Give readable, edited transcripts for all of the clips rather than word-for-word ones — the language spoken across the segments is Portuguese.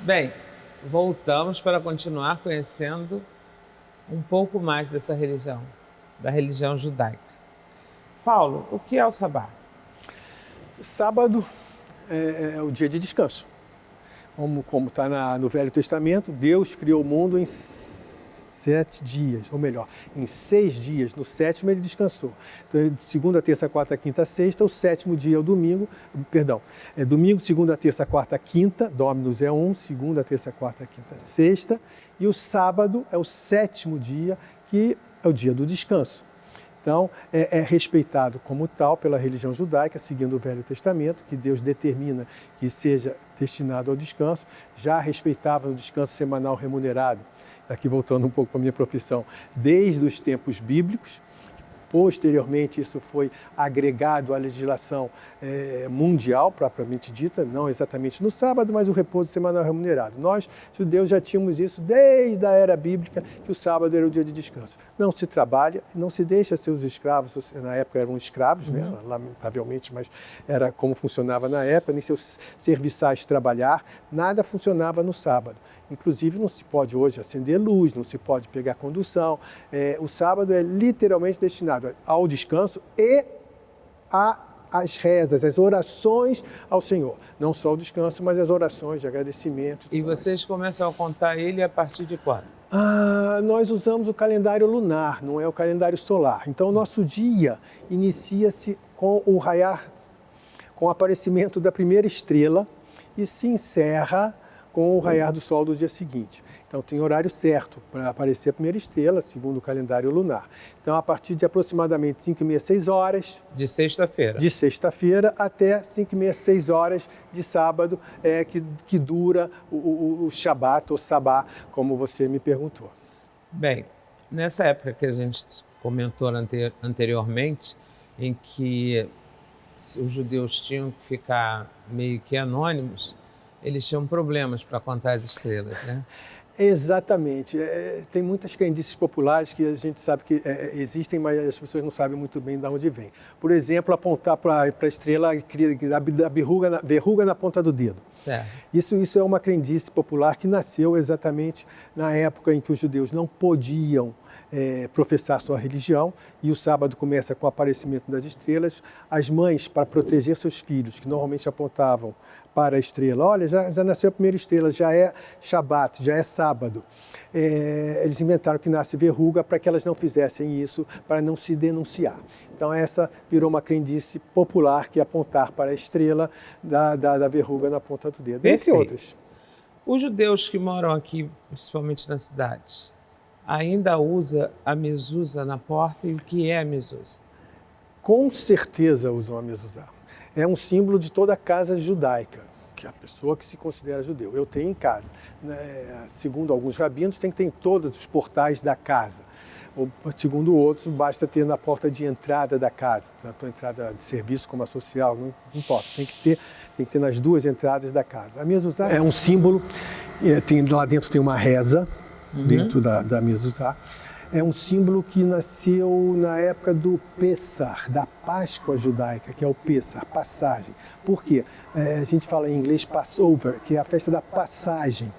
Bem, voltamos para continuar conhecendo um pouco mais dessa religião, da religião judaica. Paulo, o que é o sabá? Sábado é o dia de descanso. Como está no Velho Testamento, Deus criou o mundo em 7 dias, ou melhor, em 6 dias. No 7º ele descansou. Então, segunda, terça, quarta, quinta, sexta, o 7º dia é o domingo, é domingo, segunda, terça, quarta, quinta, Dominus é 1, segunda, terça, quarta, quinta, sexta, e o sábado é o 7º dia, que é o dia do descanso. Então, é respeitado como tal pela religião judaica, seguindo o Velho Testamento, que Deus determina que seja destinado ao descanso. Já respeitava o descanso semanal remunerado, aqui voltando um pouco para a minha profissão, desde os tempos bíblicos. Posteriormente, isso foi agregado à legislação mundial, propriamente dita, não exatamente no sábado, mas o repouso semanal remunerado. Nós, judeus, já tínhamos isso desde a era bíblica, que o sábado era o dia de descanso. Não se trabalha, não se deixa seus escravos, na época eram escravos, né, lamentavelmente, mas era como funcionava na época, nem seus serviçais trabalhar, nada funcionava no sábado. Inclusive, não se pode hoje acender luz, não se pode pegar condução. O sábado é literalmente destinado ao descanso e às rezas, às orações ao Senhor. Não só o descanso, mas as orações de agradecimento. E vocês começam a contar ele a partir de quando? Nós usamos o calendário lunar, não é o calendário solar. Então, o nosso dia inicia-se com o raiar, com o aparecimento da primeira estrela e se encerra com o raiar do sol do dia seguinte. Então tem horário certo para aparecer a primeira estrela, segundo o calendário lunar. Então a partir de aproximadamente 5h30, 6 horas... De sexta-feira. De sexta-feira até 5h30, 6 horas de sábado, que dura o Shabat ou Sabá, como você me perguntou. Bem, nessa época que a gente comentou anteriormente, em que os judeus tinham que ficar meio que anônimos, eles tinham problemas para contar as estrelas, né? Exatamente. Tem muitas crendices populares que a gente sabe que existem, mas as pessoas não sabem muito bem de onde vem. Por exemplo, apontar para a estrela da verruga na ponta do dedo. Certo. Isso é uma crendice popular que nasceu exatamente na época em que os judeus não podiam professar sua religião, e o sábado começa com o aparecimento das estrelas. As mães, para proteger seus filhos, que normalmente apontavam para a estrela, olha, já nasceu a primeira estrela, já é Shabat, já é sábado. Eles inventaram que nasce verruga para que elas não fizessem isso, para não se denunciar. Então essa virou uma crendice popular, que é apontar para a estrela da verruga na ponta do dedo, entre outras. Os judeus que moram aqui, principalmente nas cidades, ainda usa a mezuzá na porta? E o que é a mezuzá? Com certeza usam a mezuzá. É um símbolo de toda a casa judaica, que é a pessoa que se considera judeu. Eu tenho em casa. Segundo alguns rabinos, tem que ter em todos os portais da casa. Ou, segundo outros, basta ter na porta de entrada da casa, tanto a entrada de serviço como a social, não importa. Tem que ter nas duas entradas da casa. A mezuzá é um símbolo, lá dentro tem uma reza, dentro da mezuzá. É um símbolo que nasceu na época do Pessah, da Páscoa judaica, que é o Pessah, passagem. Por quê? A gente fala em inglês Passover, que é a festa da passagem,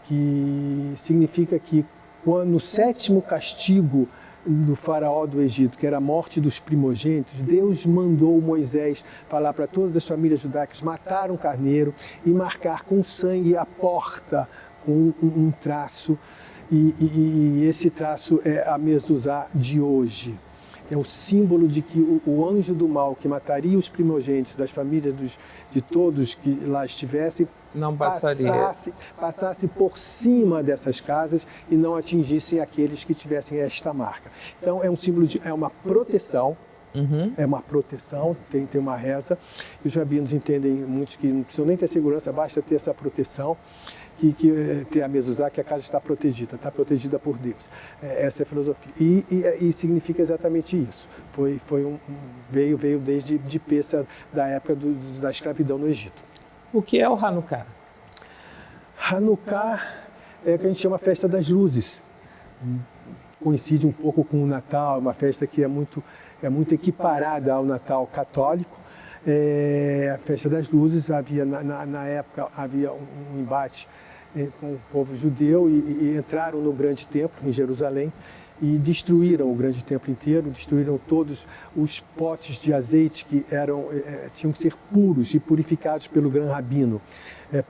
que significa que no 7º castigo do faraó do Egito, que era a morte dos primogênitos, Deus mandou Moisés falar para todas as famílias judaicas matar um carneiro e marcar com sangue a porta com um traço. E esse traço é a mezuzá de hoje. É o símbolo de que o anjo do mal, que mataria os primogênitos das famílias de todos que lá estivessem, não passasse por cima dessas casas e não atingissem aqueles que tivessem esta marca. Então é um símbolo é uma proteção. É uma proteção, tem uma reza. E os rabinos entendem, muitos, que não precisam nem ter segurança, basta ter essa proteção. Que ter a mezuzá, que a casa está protegida por Deus. Essa é a filosofia. E significa exatamente isso. Veio desde de Pessah, da época da escravidão no Egito. O que é o Hanukkah? Hanukkah é o que a gente chama festa das luzes. Coincide um pouco com o Natal, uma festa que é muito equiparada ao Natal católico. A festa das luzes, na época havia um embate com o povo judeu e entraram no grande templo em Jerusalém e destruíram o grande templo inteiro, destruíram todos os potes de azeite que tinham que ser puros e purificados pelo grande rabino,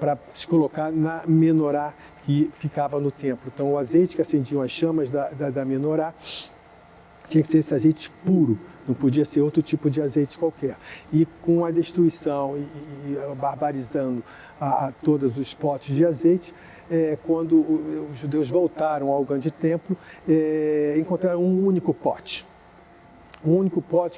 para se colocar na menorá que ficava no templo. Então, o azeite que acendiam as chamas da menorá tinha que ser esse azeite puro, não podia ser outro tipo de azeite qualquer. E com a destruição e barbarizando todos os potes de azeite, quando os judeus voltaram ao grande templo, encontraram um único pote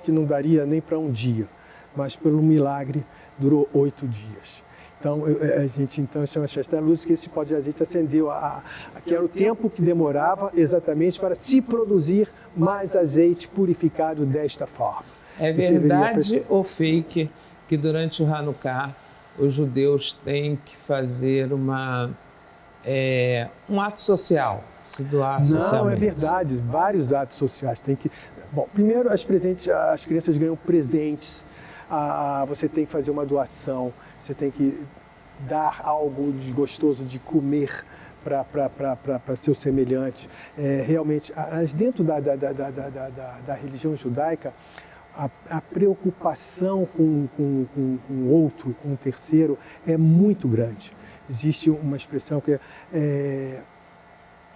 que não daria nem para um dia, mas pelo milagre durou 8 dias. Então, a gente chama de festa da luz, que esse pote de azeite acendeu, que era o tempo que demorava exatamente para se produzir mais azeite purificado desta forma. É verdade ou fake que durante o Hanukkah os judeus têm que fazer um ato social, se doar socialmente? Não, é verdade, vários atos sociais. Bom, primeiro as crianças ganham presentes, você tem que fazer uma doação, você tem que dar algo de gostoso de comer para seu semelhante. Realmente, dentro da religião judaica, a preocupação com o outro, com o terceiro, é muito grande. Existe uma expressão que é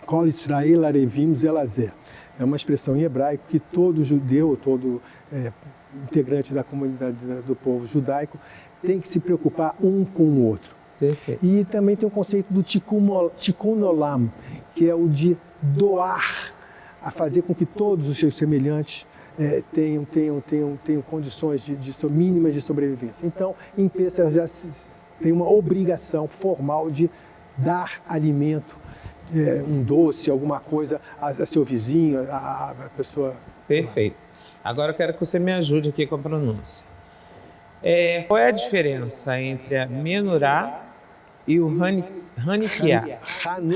Kol Israel Arevim Zelazé. É uma expressão em hebraico que todo judeu, todo integrante da comunidade do povo judaico tem que se preocupar um com o outro. Perfeito. E também tem o conceito do Tikkun Olam, que é o de doar, a fazer com que todos os seus semelhantes tenham condições mínimas de sobrevivência. Então, em Pêssar já tem uma obrigação formal de dar alimento, um doce, alguma coisa a seu vizinho, a pessoa. Perfeito. Agora eu quero que você me ajude aqui com a pronúncia. Qual é a diferença entre a Menorá e o Hanukkah?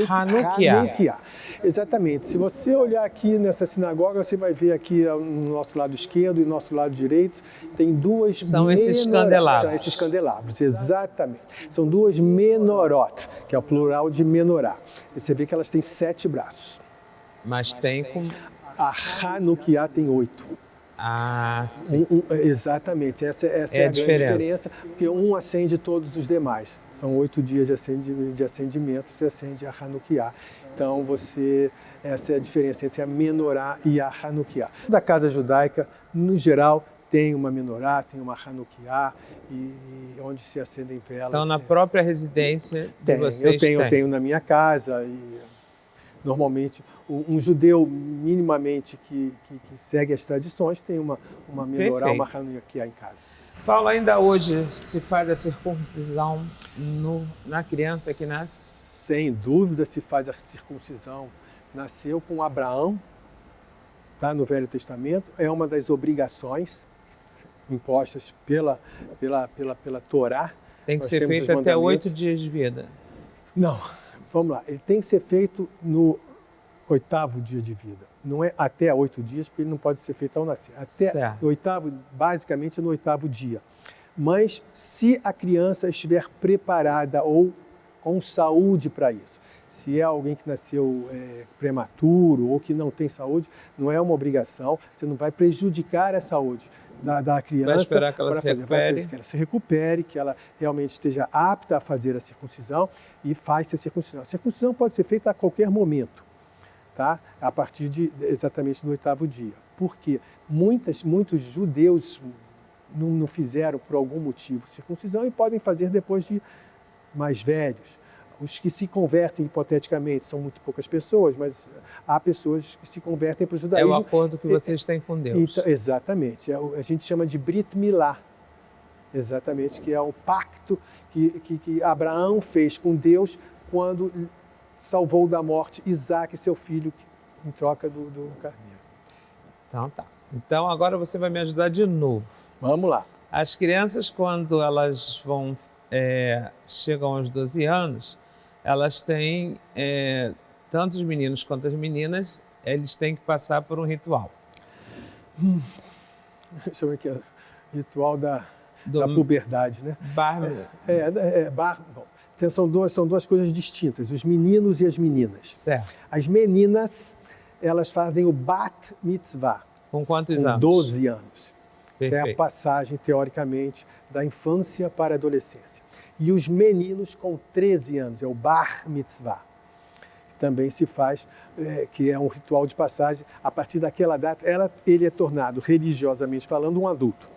Hanukkah. Exatamente. Se você olhar aqui nessa sinagoga, você vai ver aqui no nosso lado esquerdo e no nosso lado direito, tem duas esses candelabros. São esses candelabros, exatamente. São duas menorot, que é o plural de menorá. E você vê que elas têm 7 braços. Mas tem como... A Hanukkah tem 8. Sim. Exatamente, essa é a grande diferença, porque um acende todos os demais. São 8 dias de acendimento, você acende a Hanukkah. Então, essa é a diferença entre a Menorá e a Hanukkah. Da casa judaica, no geral, tem uma Menorá, tem uma Hanukkah, e onde se acendem velas. Então, na própria residência de vocês eu tenho na minha casa, e normalmente um judeu minimamente que segue as tradições tem uma Menorá, uma Hanukkah em casa. Paulo, ainda hoje se faz a circuncisão na criança que nasce? Sem dúvida se faz a circuncisão. Nasceu com Abraão, tá, no Velho Testamento, é uma das obrigações impostas pela Torá. Tem que ser feito até 8 dias de vida. Não, vamos lá, ele tem que ser feito no 8º dia de vida. Não é até 8 dias, porque ele não pode ser feito ao nascer. Até no 8º, basicamente no 8º dia. Mas se a criança estiver preparada ou com saúde para isso, se é alguém que nasceu prematuro ou que não tem saúde, não é uma obrigação, você não vai prejudicar a saúde da criança. Vai esperar que ela se recupere. Que ela se recupere, que ela realmente esteja apta a fazer a circuncisão e faz-se a circuncisão. A circuncisão pode ser feita a qualquer momento, tá? A partir exatamente do 8º dia. Porque muitos judeus não fizeram por algum motivo circuncisão e podem fazer depois de mais velhos. Os que se convertem hipoteticamente são muito poucas pessoas, mas há pessoas que se convertem para o judaísmo. É o acordo que vocês têm com Deus. Então, exatamente. A gente chama de Brit Milá. Exatamente, que é o pacto que Abraão fez com Deus quando salvou da morte Isaac, seu filho, em troca do carneiro. Então tá. Então agora você vai me ajudar de novo. Vamos lá. As crianças, quando elas chegam aos 12 anos, elas têm, tanto os meninos quanto as meninas, eles têm que passar por um ritual. Chama aqui, ritual da puberdade, né? Bom, Então, são duas coisas distintas, os meninos e as meninas. Certo. As meninas, elas fazem o Bat Mitzvah. Com quantos com anos? 12 anos. Perfeito. Que é a passagem, teoricamente, da infância para a adolescência. E os meninos com 13 anos, é o Bar Mitzvah. Também se faz, que é um ritual de passagem. A partir daquela data, ele é tornado, religiosamente falando, um adulto.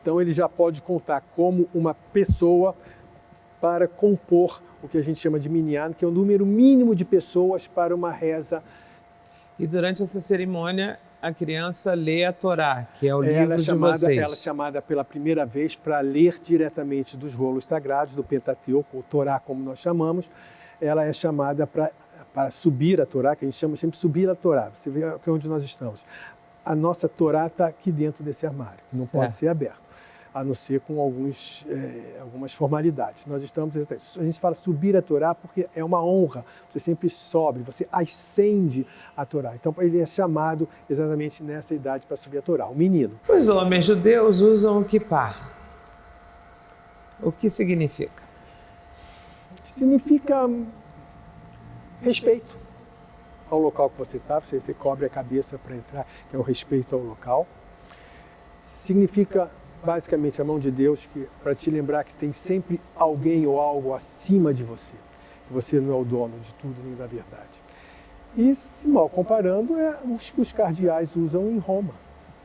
Então, ele já pode contar como uma pessoa para compor o que a gente chama de minyan, que é o número mínimo de pessoas para uma reza. E durante essa cerimônia, a criança lê a Torá, que é o livro de vocês. Ela é chamada pela primeira vez para ler diretamente dos rolos sagrados, do Pentateuco, ou Torá, como nós chamamos. Ela é chamada para subir a Torá, que a gente chama sempre subir a Torá. Você vê aqui onde nós estamos. A nossa Torá está aqui dentro desse armário, não pode ser aberto, a não ser com algumas formalidades. Nós estamos, a gente fala subir a Torá porque é uma honra, você sempre sobe, você ascende a Torá. Então ele é chamado exatamente nessa idade para subir a Torá, o menino. Os homens judeus usam o kippah. O que significa? Significa respeito ao local que você está, você cobre a cabeça para entrar, que é o respeito ao local. Significa basicamente a mão de Deus, para te lembrar que tem sempre alguém ou algo acima de você. Você não é o dono de tudo nem da verdade. E, se mal comparando, os que os cardeais usam em Roma.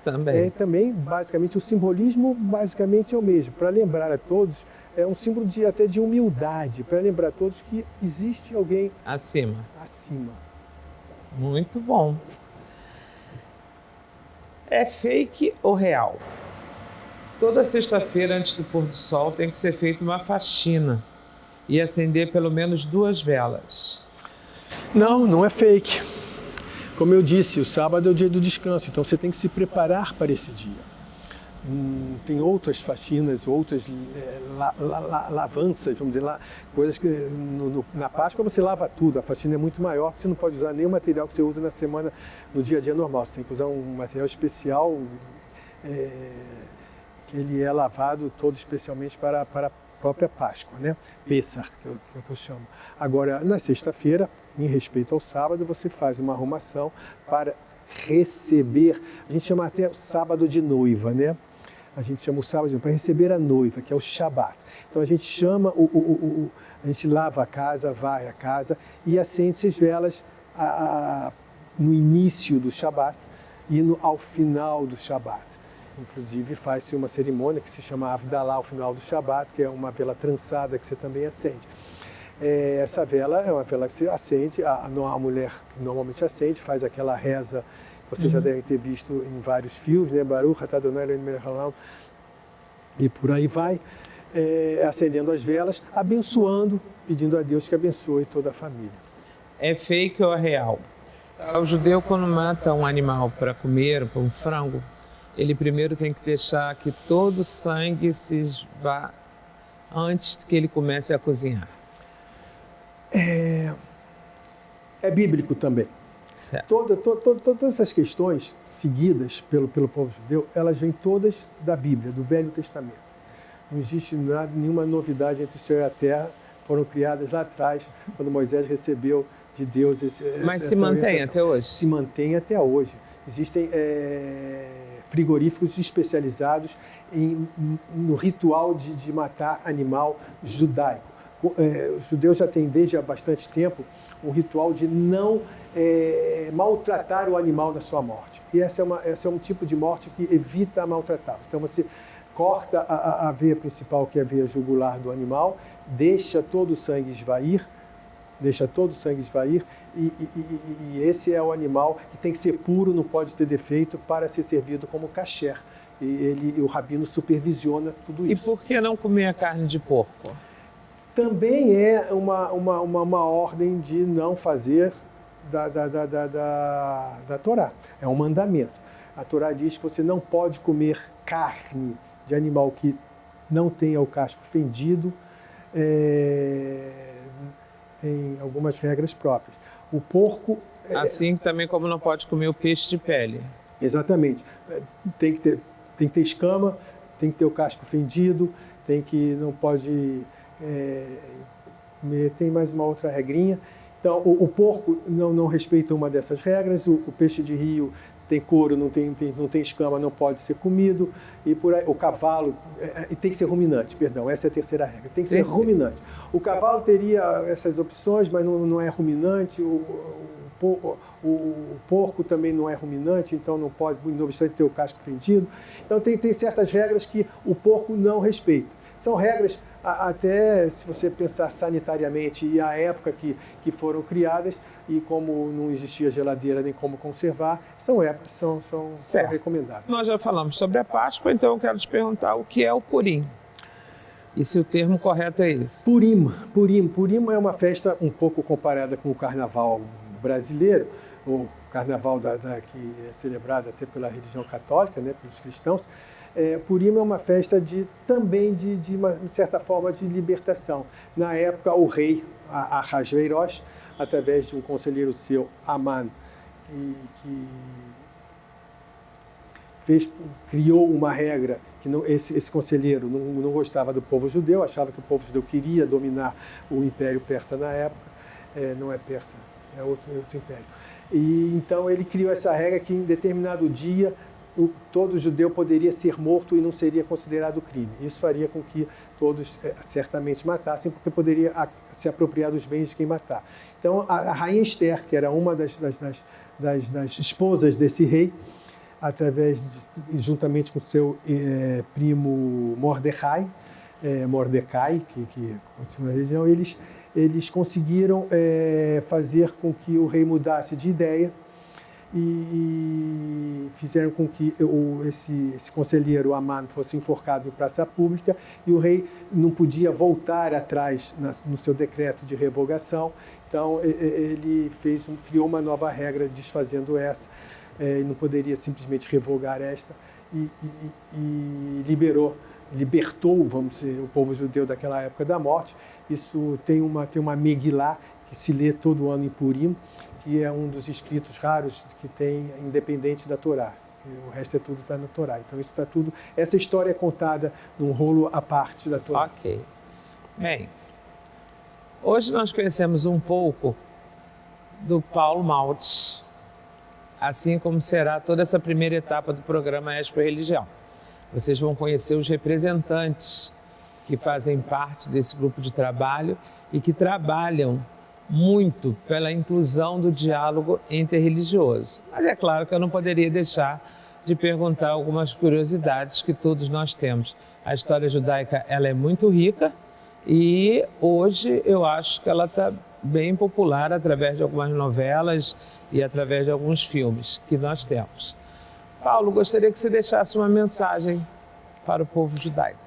Também. Também, basicamente, o simbolismo basicamente é o mesmo. Para lembrar a todos, é um símbolo até de humildade, para lembrar a todos que existe alguém acima. Muito bom. É fake ou real? Toda sexta-feira, antes do pôr do sol, tem que ser feita uma faxina e acender pelo menos 2 velas. Não é fake. Como eu disse, o sábado é o dia do descanso, então você tem que se preparar para esse dia. Tem outras faxinas, outras lavanças, vamos dizer lá, coisas que na Páscoa você lava tudo, a faxina é muito maior, você não pode usar nenhum material que você usa na semana, no dia a dia normal, você tem que usar um material especial, que ele é lavado todo especialmente para a própria Páscoa, né? Pessach, que eu chamo. Agora, na sexta-feira, em respeito ao sábado, você faz uma arrumação para receber, a gente chama até o sábado de noiva, né? A gente chama o sábado para receber a noiva, que é o Shabat. Então a gente chama, a gente lava a casa, vai a casa e acende 6 velas no início do Shabat e ao final do Shabat. Inclusive faz-se uma cerimônia que se chama Avdalá ao final do Shabat, que é uma vela trançada que você também acende. Essa vela é uma vela que você acende, a mulher que normalmente acende, faz aquela reza, vocês já devem ter visto em vários filmes, né? Baruch atah Adonai Eloheinu melech haolam, e por aí vai, acendendo as velas, abençoando, pedindo a Deus que abençoe toda a família. É fake ou é real? O judeu, quando mata um animal para comer, para um frango, ele primeiro tem que deixar que todo o sangue se esvá antes que ele comece a cozinhar. É bíblico também. Todas essas questões seguidas pelo povo judeu, elas vêm todas da Bíblia, do Velho Testamento. Não existe nenhuma novidade entre o céu e a terra, foram criadas lá atrás, quando Moisés recebeu de Deus Mas se mantém até hoje? Se mantém até hoje. Existem frigoríficos especializados no ritual de matar animal judaico. Os judeus já têm desde há bastante tempo um ritual de não maltratar o animal na sua morte. E esse é um tipo de morte que evita maltratá-lo. Então você corta a veia principal, que é a veia jugular do animal, deixa todo o sangue esvair, e esse é o animal que tem que ser puro, não pode ter defeito, para ser servido como kasher. E o rabino supervisiona tudo isso. E por que não comer a carne de porco? Também é uma ordem de não fazer da Torá. É um mandamento. A Torá diz que você não pode comer carne de animal que não tenha o casco fendido. Tem algumas regras próprias. O porco... Assim também como não pode comer o peixe de pele. Exatamente. Tem que ter escama, tem que ter o casco fendido, não pode comer. Tem mais uma outra regrinha. Então, o porco não respeita uma dessas regras, o peixe de rio tem couro, não tem escama, não pode ser comido, e por aí, o cavalo tem que ser ruminante, perdão, essa é a terceira regra, tem que ser ruminante. O cavalo teria essas opções, mas não é ruminante, o porco também não é ruminante, então não pode, não obstante ter o casco fendido. Então tem certas regras que o porco não respeita. São regras, até se você pensar sanitariamente e a época que foram criadas, e como não existia geladeira nem como conservar, são recomendáveis. Nós já falamos sobre a Páscoa, então eu quero te perguntar o que é o Purim. E se o termo correto é esse? Purim é uma festa um pouco comparada com o carnaval brasileiro, o carnaval que é celebrado até pela religião católica, né, pelos cristãos. Purim é uma festa também de certa forma de libertação. Na época, o rei Ahasverosh, através de um conselheiro seu, Aman, que criou uma regra que esse conselheiro não gostava do povo judeu, achava que o povo judeu queria dominar o Império Persa na época. Não é persa, é outro império. E então ele criou essa regra que em determinado dia todo judeu poderia ser morto e não seria considerado crime. Isso faria com que todos certamente matassem, porque poderia se apropriar dos bens de quem matar. Então, a rainha Esther, que era uma das esposas desse rei, juntamente com seu primo Mordecai, que continua a religião, eles conseguiram fazer com que o rei mudasse de ideia e fizeram com que esse conselheiro Aman fosse enforcado em praça pública, e o rei não podia voltar atrás no seu decreto de revogação. Então ele criou uma nova regra desfazendo essa, não poderia simplesmente revogar esta, e libertou, vamos dizer, o povo judeu daquela época da morte. Isso tem uma Megilá que se lê todo ano em Purim, que é um dos escritos raros que tem independente da Torá. O resto tudo está na Torá. Então isso está tudo. Essa história é contada num rolo à parte da Torá. Ok. Bem, hoje nós conhecemos um pouco do Paulo Maltes, assim como será toda essa primeira etapa do programa Esper Religião. Vocês vão conhecer os representantes que fazem parte desse grupo de trabalho e que trabalham muito pela inclusão do diálogo interreligioso. Mas é claro que eu não poderia deixar de perguntar algumas curiosidades que todos nós temos. A história judaica ela é muito rica e hoje eu acho que ela está bem popular através de algumas novelas e através de alguns filmes que nós temos. Paulo, gostaria que você deixasse uma mensagem para o povo judaico.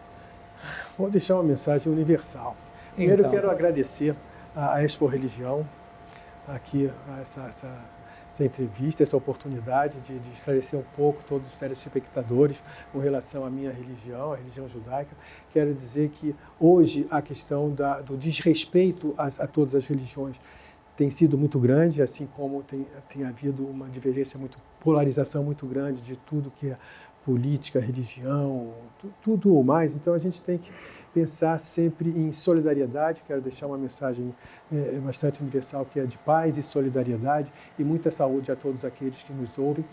Vou deixar uma mensagem universal. Primeiro eu quero agradecer a Expo Religião, aqui essa entrevista, essa oportunidade de esclarecer um pouco todos os telespectadores com relação à minha religião, a religião judaica. Quero dizer que hoje a questão do desrespeito a todas as religiões tem sido muito grande, assim como tem havido uma divergência, polarização muito grande de tudo que é política, religião, tudo mais. Então a gente tem que pensar sempre em solidariedade. Quero deixar uma mensagem bastante universal, que é de paz e solidariedade, e muita saúde a todos aqueles que nos ouvem.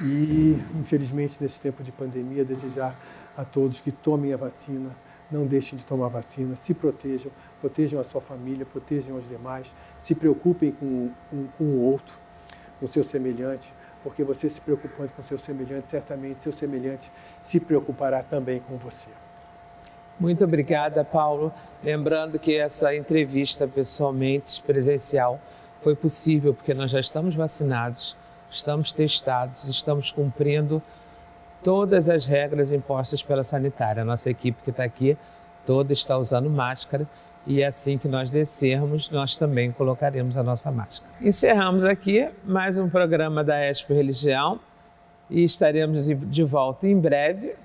E, infelizmente, nesse tempo de pandemia, desejar a todos que tomem a vacina, não deixem de tomar a vacina, se protejam, protejam a sua família, protejam os demais, se preocupem com o outro, com o seu semelhante, porque você se preocupando com o seu semelhante, certamente seu semelhante se preocupará também com você. Muito obrigada, Paulo. Lembrando que essa entrevista pessoalmente, presencial, foi possível porque nós já estamos vacinados, estamos testados, estamos cumprindo todas as regras impostas pela sanitária. A nossa equipe que está aqui toda está usando máscara e assim que nós descermos, nós também colocaremos a nossa máscara. Encerramos aqui mais um programa da Esper Religião e estaremos de volta em breve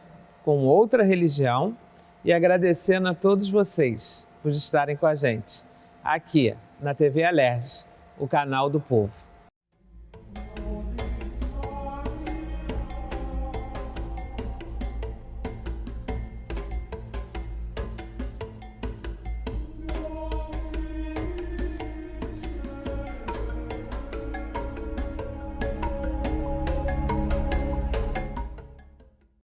com outra religião, e agradecendo a todos vocês por estarem com a gente aqui na TV Alerj, o canal do povo.